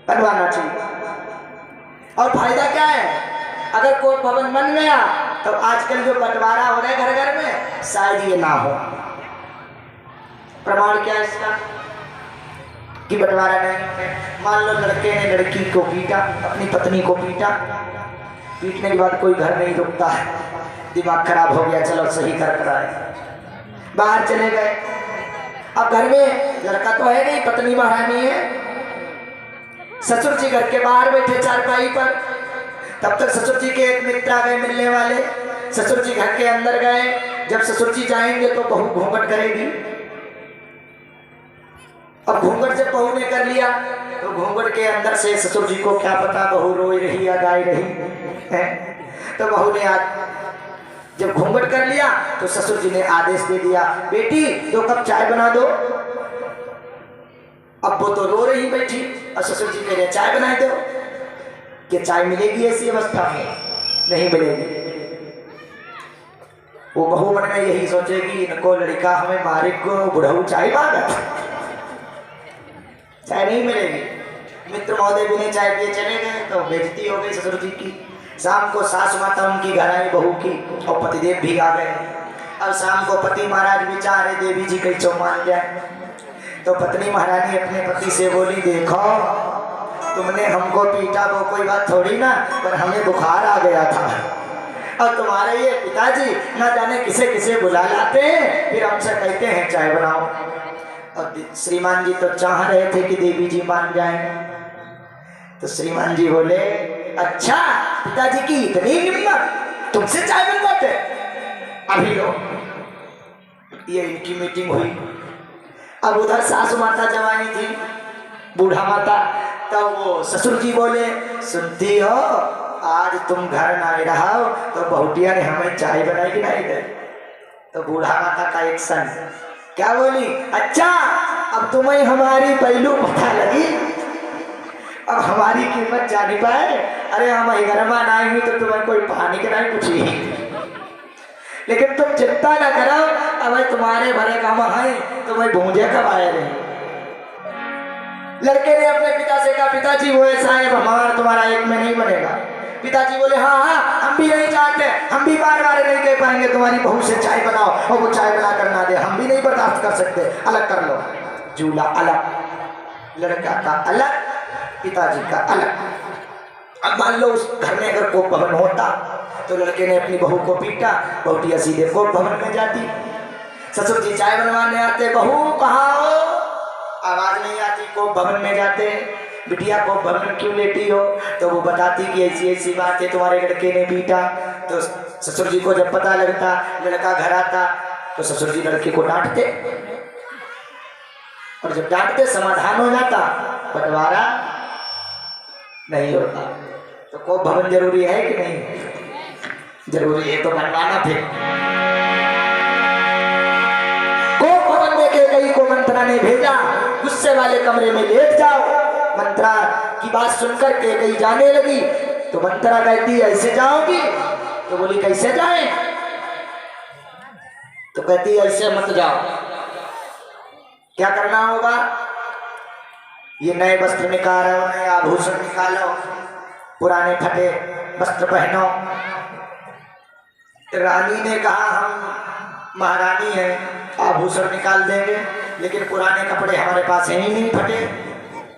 बनवाना चाहिए। और फायदा क्या है, अगर कोर्ट भवन बन गया तो आजकल जो बंटवारा हो रहा है घर घर में, शायद ये ना हो। प्रमाण क्या है इसका कि बंटवारा नहीं? मान लो लड़के ने लड़की को पीटा, अपनी पत्नी को पीटा, पीटने के बाद कोई घर नहीं रुकता है, दिमाग खराब हो गया, चलो सही कर आए, बाहर चले गए। अब घर में लड़का तो है नहीं, पत्नी महारानी है, ससुर जी घर के बाहर बैठे चारपाई पर। तब तक ससुर जी के एक मित्र आ गए मिलने वाले, ससुर जी घर के अंदर गए। जब ससुर जी जाएंगे तो बहू घूंघट करेगी। अब घूंघट जब बहू ने कर लिया तो घूंघट के अंदर से ससुर जी को क्या पता बहू रोई रही या गाय रही है। तो बहू ने जब घूंघट कर लिया तो ससुर जी ने आदेश दे दिया, बेटी 2 कप चाय बना दो। अब वो तो रो रही बैठी और ससुर जी कह रहे चाय बना दो। कि चाय मिलेगी ऐसी अवस्था में? नहीं मिलेगी। वो बहू मन में यही सोचेगी, इनको लड़का हमें मारे को बुढ़ऊ चाय मांगा, चाय नहीं मिलेगी। मित्र महोदय भी नहीं चाय पिए चले गए तो बेइज्जती हो गई ससुर जी की। शाम को सास माता उनकी घर आई बहू की, और पतिदेव भी आ गए। अब शाम को पति महाराज भी चाह रहे देवी जी कैसो मान जाए। तो पत्नी महारानी अपने पति से बोली, देखो तुमने हमको पीटा वो कोई बात थोड़ी ना, पर हमें बुखार आ गया था, और तुम्हारे ये पिताजी ना जाने किसे किसे बुला लाते हैं, फिर हमसे कहते हैं चाय बनाओ। और श्रीमान जी तो चाह रहे थे कि देवी जी मान जाएं। तो श्रीमान जी बोले, अच्छा पिताजी की इतनी हिम्मत, तुमसे चाय बनवाते, अभी लो। ये इनकी मीटिंग हुई। अब उधर सासू माता जवानी थी, बूढ़ा माता। तब वो ससुर जी बोले, सुनती हो आज तुम घर ना रहा हो तो बहुटिया ने हमें चाय बनाई कि नहीं दे। तो बूढ़ा माता का एक्शन क्या बोली, अच्छा अब तुम्हें हमारी पहलू पता लगी, अब हमारी कीमत जानी पाए। अरे हम घर में आई हुई तो तुम्हें कोई पानी के नहीं पूछी, लेकिन तुम चिंता न करो, अब तुम्हारे भरे काम है, तुम्हें भूंजे कब आए रहे। लड़के ने अपने पिता से कहा, पिताजी वो ऐसा है हमारा तुम्हारा एक में नहीं बनेगा। पिताजी बोले, हाँ हाँ हम भी नहीं चाहते, हम भी बार बार नहीं कह पाएंगे तुम्हारी बहू से चाय बनाओ और वो चाय बना कर ना दे, हम भी नहीं बर्दाश्त कर सकते, अलग कर लो। जूला अलग, लड़का का अलग, पिताजी का अलग। अब मान लो उस घर में अगर कोप भवन होता तो लड़के ने अपनी बहू को पीटा, बहुटिया सीधे कोप भवन में जाती। ससुर जी चाय बनवाने आते, बहू कहाँ हो, आवाज नहीं आती, कोप भवन में जाते, बिटिया कोप भवन में क्यों लेटी हो? तो वो बताती कि ऐसी ऐसी बात है, तुम्हारे लड़के ने पीटा। तो ससुर जी को जब पता लगता, लड़का घर आता तो ससुर जी लड़के को डांटते, और जब डांटते समाधान हो जाता, बंटवारा नहीं होता। तो कोप भवन जरूरी है कि नहीं? जरूरी है, तो बनवाना। फिर कोप भवन में कई को मंत्रा ने भेजा, गुस्से वाले कमरे में लेट जाओ। मंत्रा की बात सुनकर के कई जाने लगी। तो मंत्रा कहती, ऐसे जाओगी? तो बोली, कैसे जाए? तो कहती, ऐसे मत जाओ। क्या करना होगा? ये नए वस्त्र निकालो, नए आभूषण निकालो, पुराने फटे वस्त्र पहनो। रानी ने कहा, हम महारानी हैं, आभूषण निकाल देंगे, लेकिन पुराने कपड़े हमारे पास है ही नहीं फटे,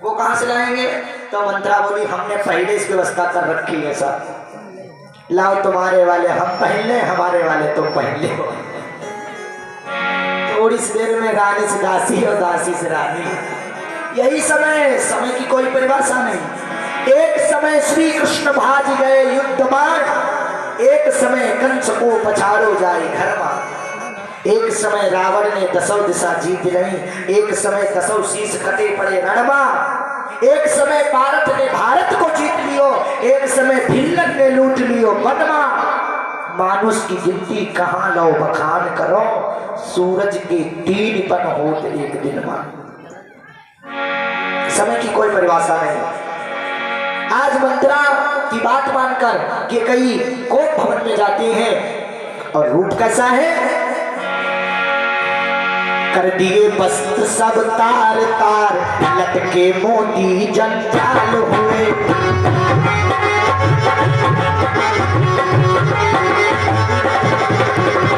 वो कहाँ से लाएंगे? तो मंत्रा बोली, हमने पहले इस व्यवस्था कर रखी है सब, लाओ तुम्हारे वाले हम पहन ले, हमारे वाले तुम पहन ले। थोड़ी सी देर में रानी से दासी और दासी से रानी। यही समय, समय की कोई परिभाषा नहीं। एक समय श्री कृष्ण भाज गए युद्ध मार्ग, एक समय कंस को पछाड़ो जाए घर में, एक समय रावण ने 10 दिशा जीत रही, एक समय 10 शीश कटे पड़े रणमा, एक समय भारत ने भारत को जीत लियो, एक समय भिल्लन ने लूट लियो बनमा। मानुष की गिनती कहाँ लो बखान करो, सूरज के 3 पन होत एक दिन में। समय की कोई परिभाषा नहीं। आज मंत्रा की बात मानकर कि कई कोप भवन में जाते हैं, और रूप कैसा है? कर दिए बस्त सब तार तार, लटके मोती जंजाल हुए।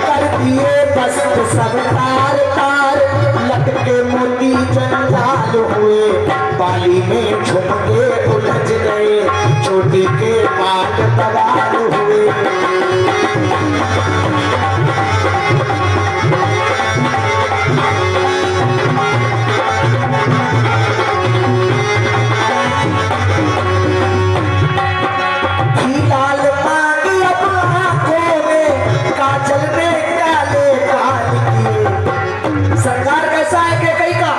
कर दिए बस्त सब तार तार, लटके मोती जंजाल हुए। बाली में झुमके उलझ गए, चोटी के बाल बवाल हुए। लाल मांग अब आंखों में, काजल में काले काल किए। सरकार कैसा है कि कहीं का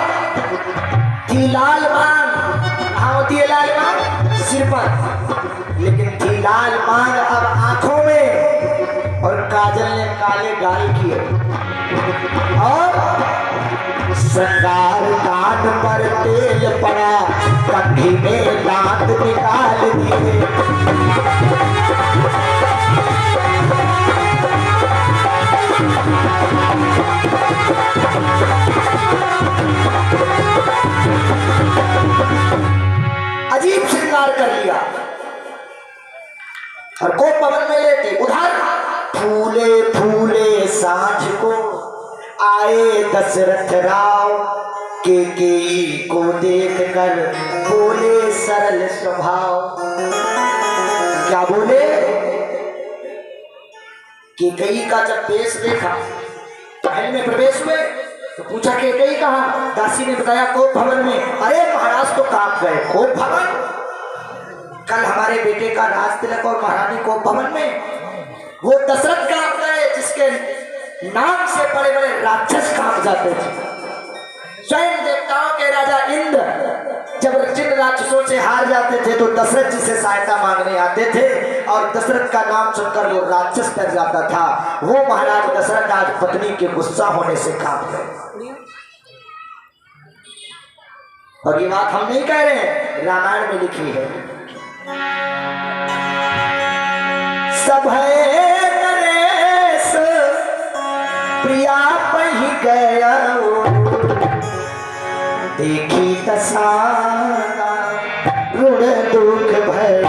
थी लाल मांग, कहाँ होती है लाल मांग? सिर पर, लेकिन थी लाल मांग अब आंखों में, और काजल ने काले गाल किए। और श्रृंगार कान पर तेल पड़ा, कंघी में दांत निकाल दिए। अजीब श्रृंगार कर लिया और कोप भवन में लेटे। उधर फूले फूले सांझ को आए दशरथ राव, केकेई को देखकर बोले सरल स्वभाव। क्या बोले? केकेई का जब वेश देखा, महल में प्रवेश हुए तो पूछा केकेई कहाँ? दासी ने बताया कोप भवन में। अरे महाराज तो कांप गए। कोप भवन? कल हमारे बेटे का राज तिलक और महारानी कोप भवन में। वो दशरथ कांप गए जिसके नाम से बड़े बड़े राक्षस कांप जाते थे। स्वयं देवताओं के राजा इंद्र जब जिन राक्षसों से हार जाते थे तो दशरथ जी से सहायता मांगने आते थे, और दशरथ का नाम सुनकर वो राक्षस डर जाता था। वो महाराज दशरथ आज पत्नी के गुस्सा होने से कांप गए। और ये बात हम नहीं कह रहे हैं, रामायण में लिखी है। सब नरेश प्रिया पही गया, देखी दशा ऋण दुख भय।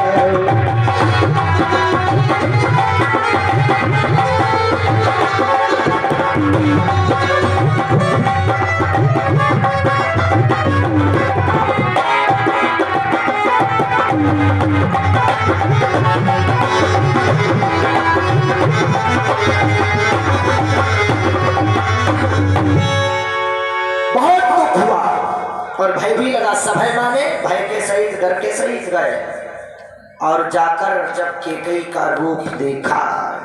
बहुत दुख हुआ और भय भी लगा। सभय माने भय के सहित डर के सहित गए, और जाकर जब केकई का रूप देखा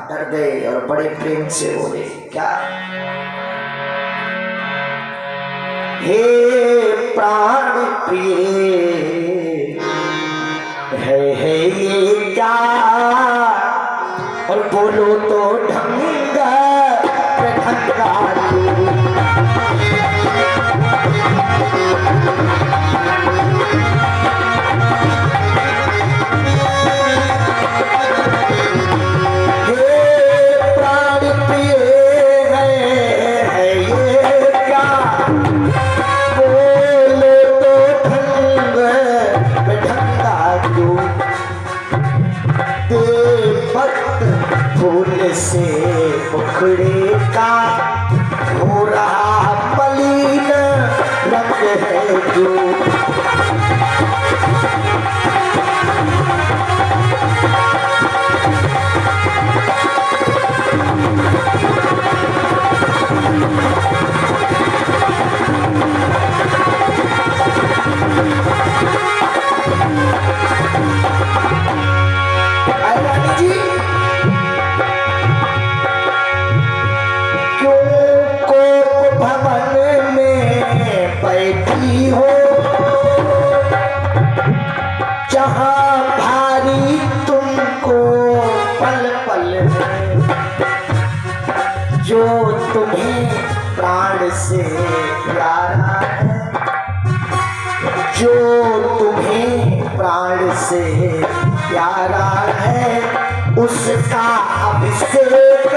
डर गए और बड़े प्रेम से बोले क्या? हे प्राण प्रिय है ये क्या? और बोलो तो ढंगा ढंगा। फूल से मुखड़े का हो रहा मलिन रंग है जो। बैठी हो जहां भारी तुमको पल पल है, जो तुम्हें प्राण से प्यारा है, जो तुम्हें प्राण से प्यारा है, उसका अभिषेक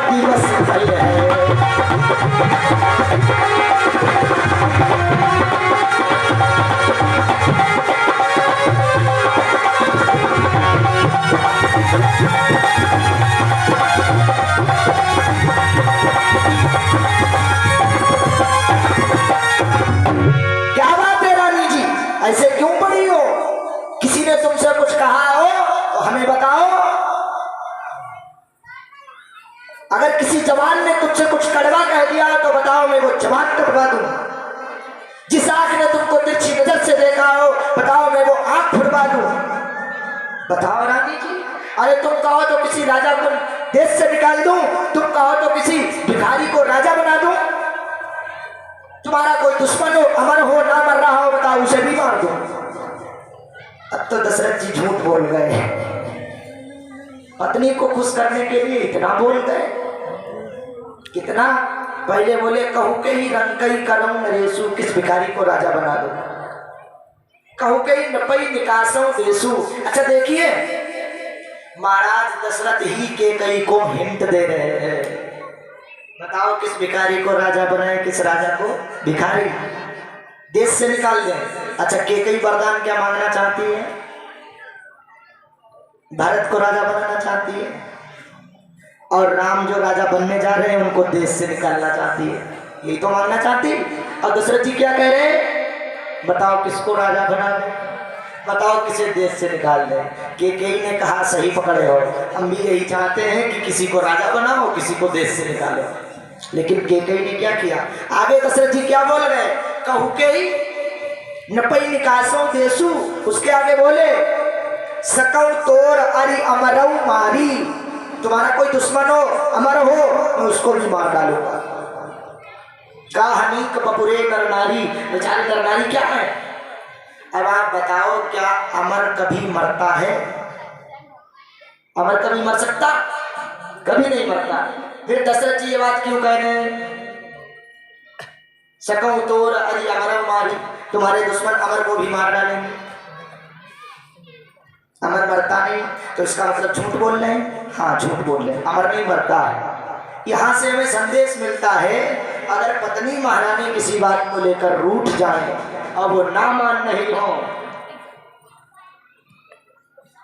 दिवस कल है। ऐसे क्यों पड़ी हो? किसी ने तुमसे कुछ कहा हो तो हमें बताओ। अगर किसी जवान ने तुमसे कुछ कड़वा कह दिया तो बताओ, मैं वो जवान कटवा दूं। जिस आंख ने तुमको तिरछी नजर से देखा हो बताओ, मैं वो आंख फुड़वा दूं। बताओ रानी जी। अरे तुम कहो तो किसी राजा को देश से निकाल दूं, तुम कहो तो किसी भिखारी को राजा बना दूं। तुम्हारा कोई दुश्मन हो, अमर हो ना मर रहा हो, बताओ उसे भी मार दो। अब तो दशरथ जी झूठ बोल गए, पत्नी को खुश करने के लिए इतना बोल गए। कितना पहले बोले, कहू के ही रंग कई करूं नरेशु, किस भिखारी को राजा बना दो। कहू के ही नपई निकासों देशु। अच्छा देखिए, महाराज दशरथ ही के कई को हिंट दे रहे हैं। बताओ किस भिखारी को राजा बनाए, किस राजा को भिखारी देश से निकाल दें। अच्छा केकई वरदान क्या मांगना चाहती है? भारत को राजा बनाना चाहती है, और राम जो राजा बनने जा रहे हैं उनको देश से निकालना चाहती है, यही तो मांगना चाहती। और दशरथ जी क्या कह रहे हैं? बताओ किसको राजा बना दे, बताओ किसे देश से निकाल दें। केकई ने कहा सही पकड़े हो, हम भी यही चाहते हैं कि किसी को राजा बनाओ, किसी को देश से निकालो। लेकिन केकई ने क्या किया? आगे दशरथ जी क्या बोल रहे? कहू के ही नपई निकासों देशु। उसके आगे बोले, सकौ तोर अरि अमरऊ मारी। तुम्हारा कोई दुश्मन हो, अमर हो, मैं उसको भी मार डालूंगा। गाहनीक बपुरे नर नारी। बेचारे नर नारी क्या है? अब आप बताओ, क्या अमर कभी मरता है? अमर कभी मर सकता? कभी नहीं मरता। फिर दशरथ जी ये बात क्यों कह रहे हैं? सकौ तोर अरि अमरऊ मारी, तुम्हारे दुश्मन अमर को भी मार डालेंगे। अमर मरता नहीं तो इसका मतलब झूठ बोल रहे हैं। हाँ झूठ बोल रहे हैं, अमर नहीं मरता है। यहां से हमें संदेश मिलता है, अगर पत्नी महारानी किसी बात को लेकर रूठ जाए और वो ना मान नहीं हो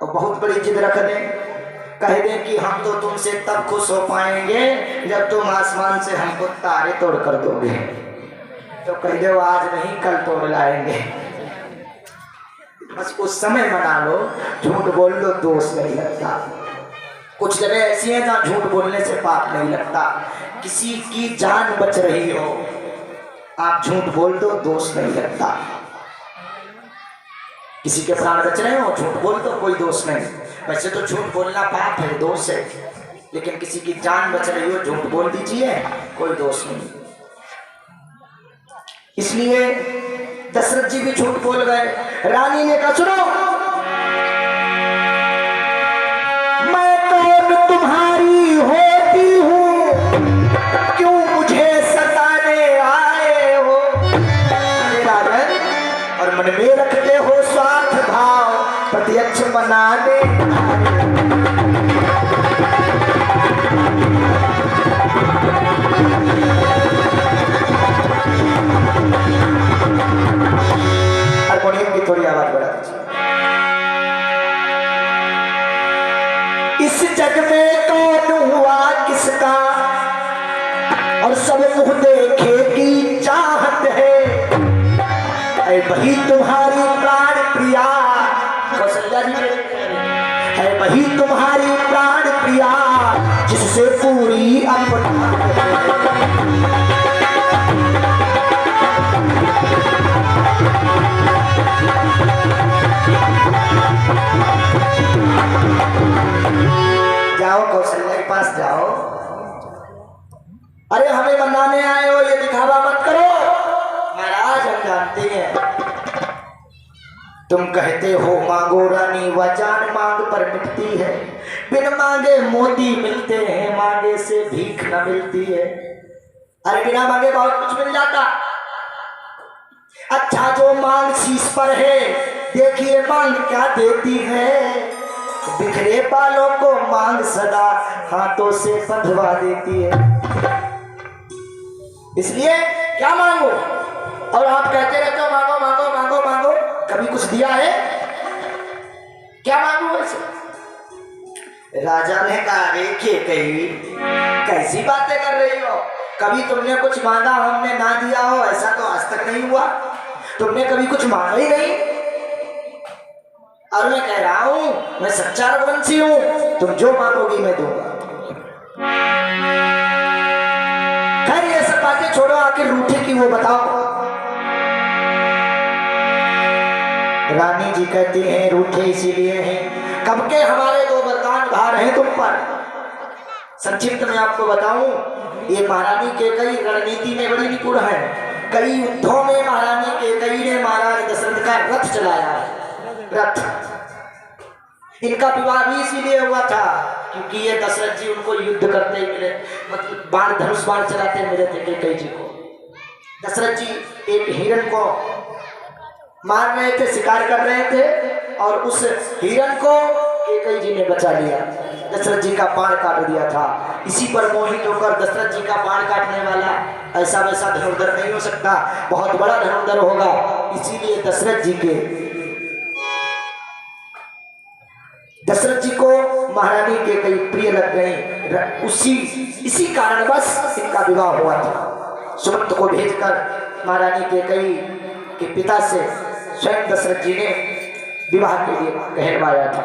और बहुत बड़ी जिद रख दें, कह दें कि हम तो तुमसे तब खुश हो पाएंगे जब तुम आसमान से हमको तारे तोड़ कर दोगे, तो कह दो आज नहीं कल तोड़ लाएंगे। बस उस समय मना लो, झूठ बोल लो, दोष नहीं लगता। कुछ जगह ऐसी हैं जहां झूठ बोलने से पाप नहीं लगता। किसी की जान बच रही हो, आप झूठ बोल दो, दोष नहीं लगता। किसी के प्राण बच रहे हो, झूठ बोल दो, कोई दोष नहीं। वैसे तो झूठ बोलना पाप है, दोष है, लेकिन किसी की जान बच रही हो, झूठ बोल दीजिए, कोई दोष नहीं। इसलिए दशरथ जी भी झूठ बोल गए। रानी ने कहा, सुनो, मैं कौन तुम्हारी होती हूँ, क्यों मुझे सताने आए हो? राजन, और मन में रखते हो स्वार्थ भाव, प्रत्यक्ष मनाने हारमोनियम की थोड़ी आवाज बढ़ा दीजिए। इस जग में कौन हुआ किसका, और सब मुँह देखे की चाहत है। ऐ वही तुम्हारी प्राण प्रिया, कौशल्या जी है वही तुम्हारी प्राण प्रिया, जिससे पूरी अपना जाओ, कौशल्या के पास जाओ। अरे हमें मनाने आए हो, ये दिखावा मत करो। महाराज हम जानते हैं तुम कहते हो मांगो रानी, वह जान मांग पर मिटती है। बिन मांगे मोती मिलते हैं, मांगे से भीख न मिलती है। अरे बिना मांगे बहुत कुछ मिल जाता। अच्छा जो मांग शीश पर है, देखिए मांग क्या देती है। बिखरे बालों को मांग सदा हाथों से बंधवा देती है। इसलिए क्या मांगो, और आप कहते रहते हो मांगो मांगो मांगो मांगो, कभी कुछ दिया है? क्या मांगो वैसे? राजा ने कहा रे केकई, कैसी बातें कर रही हो? कभी तुमने कुछ मांगा हमने ना दिया हो, ऐसा तो आज तक नहीं हुआ। तुमने कभी कुछ मांगा ही नहीं। और मैं कह रहा हूं मैं सच्चा रघुवंशी हूं, तुम जो मांगोगी मैं दूंगा। खैर ये सब बातें छोड़ो, आखिर रूठे की वो बताओ। रानी जी कहती हैं रूठे इसीलिए हैं, कब के हमारे दो वरदान भार हैं तुम पर। संक्षिप्त में आपको बताऊं, ये महारानी केकई रणनीति में बड़ी निपुण है। कई युद्धों में महारानी केकई ने महाराज दशरथ का रथ चलाया है। रथ, इनका विवाह भी इसीलिए हुआ था क्योंकि ये दशरथ जी उनको युद्ध करते ही मिले, मतलब बाण धनुष बाण चलाते मिले थे केकई जी को। दशरथ जी एक हिरण को मार रहे थे, शिकार कर रहे थे, और उस हिरण को केकई जी ने बचा लिया। दशरथ जी का बाण काट दिया था। इसी पर मोहित होकर दशरथ जी का बाण काटने वाला ऐसा वैसा धनुर्धर नहीं हो सकता, बहुत बड़ा धनुर्धर होगा। इसीलिए दशरथ जी को महारानी केकई प्रिय लग गई। इसी कारणवश इनका विवाह हुआ था। सुमंत को भेजकर महारानी केकई के पिता से स्वयं दशरथ जी ने विवाह के लिए कहलवाया था।